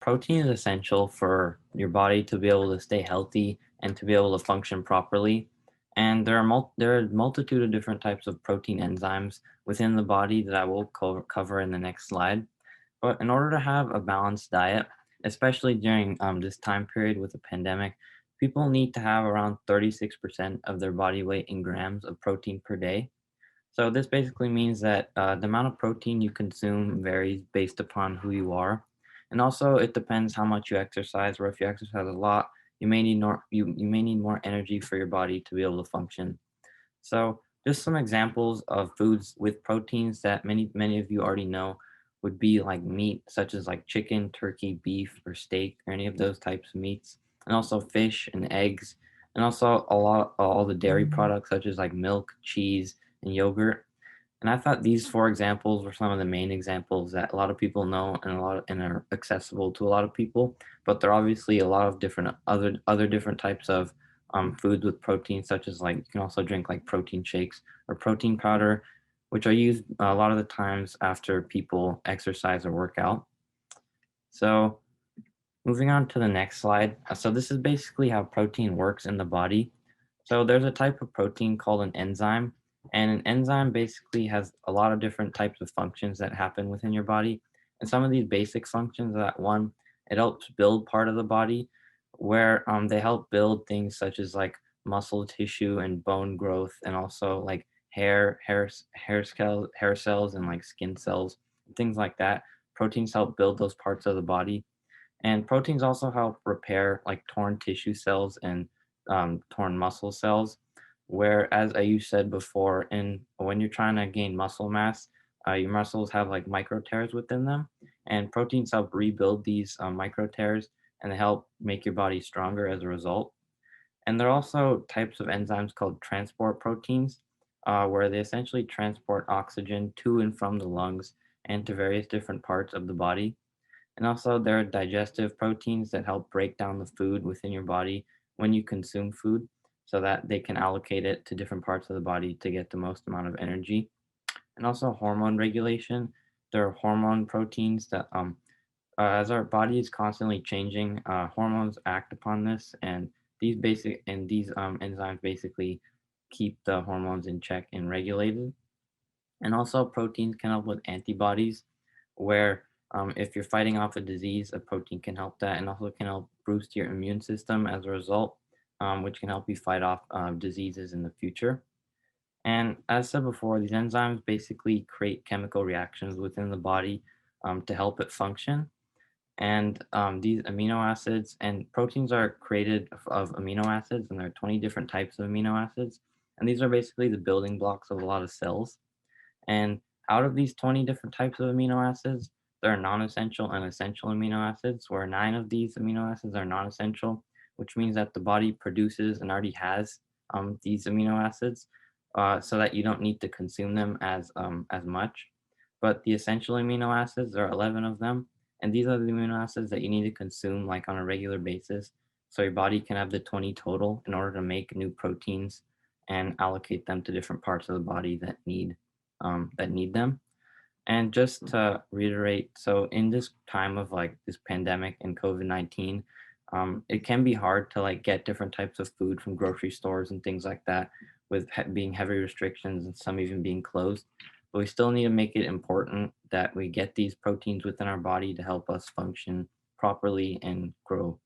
Protein is essential for your body to be able to stay healthy and to be able to function properly. And there are a multitude of different types of protein enzymes within the body that I will cover in the next slide. But in order to have a balanced diet, especially during this time period with the pandemic, people need to have around 36% of their body weight in grams of protein per day. So this basically means that the amount of protein you consume varies based upon who you are, and also it depends how much you exercise. Or if you exercise a lot, you may need more energy for your body to be able to function. So just some examples of foods with proteins that many of you already know would be like meat, such as like chicken, turkey, beef, or steak, or any of those types of meats, and also fish and eggs, and also all the dairy products such as like milk, cheese, and yogurt. And I thought these four examples were some of the main examples that a lot of people know and and are accessible to a lot of people. But there are obviously a lot of different other different types of foods with protein, such as like you can also drink like protein shakes or protein powder, which are used a lot of the times after people exercise or work out. So moving on to the next slide. So this is basically how protein works in the body. So there's a type of protein called an enzyme, and an enzyme basically has a lot of different types of functions that happen within your body. And some of these basic functions are that one, it helps build part of the body, where they help build things such as like muscle tissue and bone growth, and also like hair cells, and like skin cells, things like that. Proteins help build those parts of the body, and proteins also help repair like torn tissue cells and torn muscle cells. Where, as you said before, in when you're trying to gain muscle mass, your muscles have like micro tears within them, and proteins help rebuild these micro tears, and they help make your body stronger as a result. And there are also types of enzymes called transport proteins, where they essentially transport oxygen to and from the lungs and to various different parts of the body. And also, there are digestive proteins that help break down the food within your body when you consume food so that they can allocate it to different parts of the body to get the most amount of energy. And also, hormone regulation. There are hormone proteins that, as our body is constantly changing, hormones act upon this, and these enzymes basically keep the hormones in check and regulated. And also, proteins can help with antibodies, where if you're fighting off a disease, a protein can help that, and also can help boost your immune system as a result, which can help you fight off diseases in the future. And as said before, these enzymes basically create chemical reactions within the body to help it function. And these amino acids and proteins are created of amino acids, and there are 20 different types of amino acids. And these are basically the building blocks of a lot of cells. And out of these 20 different types of amino acids, there are non-essential and essential amino acids, where 9 of these amino acids are non-essential, which means that the body produces and already has these amino acids, so that you don't need to consume them as much. But the essential amino acids, there are 11 of them, and these are the amino acids that you need to consume like on a regular basis, so your body can have the 20 total in order to make new proteins and allocate them to different parts of the body that need them. And just to reiterate, so in this time of like this pandemic and COVID-19, it can be hard to like get different types of food from grocery stores and things like that, with being heavy restrictions and some even being closed. But we still need to make it important that we get these proteins within our body to help us function properly and grow.